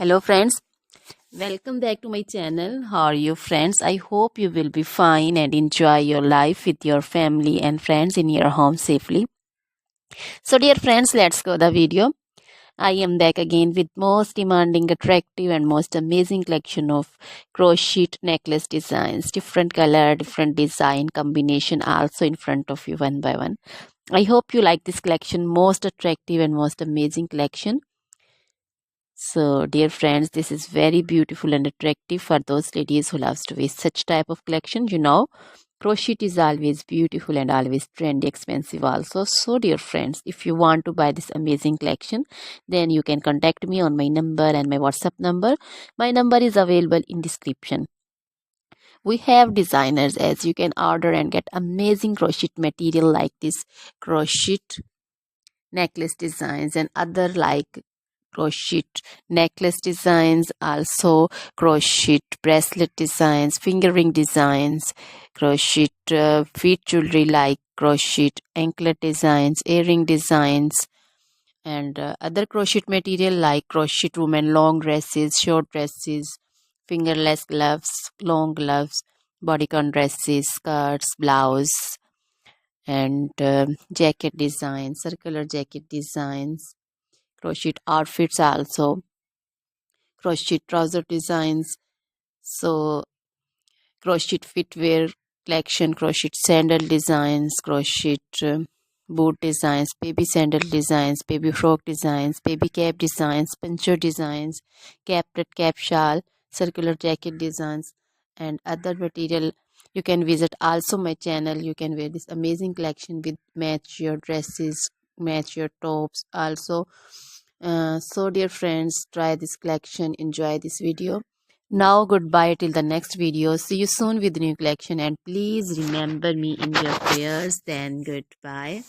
Hello friends, welcome back to my channel. How are you friends? I hope you will be fine and enjoy your life with your family and friends in your home safely. So dear friends, let's go the video. I am back again with most demanding, attractive and most amazing collection of crochet necklace designs. Different color, different design combination also in front of you one by one. I hope you like this collection, most attractive and most amazing collection. So, dear friends, this is very beautiful and attractive for those ladies who loves to wear such type of collection. Crochet is always beautiful and always trendy, expensive also. So, dear friends, if you want to buy this amazing collection, then you can contact me on my number and my WhatsApp number. My number is available in description. We have designers as you can order and get amazing crochet material like this crochet necklace designs and other like crochet necklace designs, also crochet bracelet designs, finger ring designs, crochet feet jewelry like crochet anklet designs, earring designs, and other crochet material like crochet women long dresses, short dresses, fingerless gloves, long gloves, bodycon dresses, skirts, blouse, and jacket designs, circular jacket designs, crochet outfits also, crochet trouser designs, so crochet footwear collection, crochet sandal designs, crochet boot designs, baby sandal designs, baby frock designs, baby cap designs, puncher designs, cap shawl, circular jacket designs, and other material. You can visit also my channel. You can wear this amazing collection with match your dresses, match your tops also. So dear friends, try this collection, enjoy this video. Now goodbye till the next video. See you soon with new collection, and please remember me in your prayers. Then goodbye.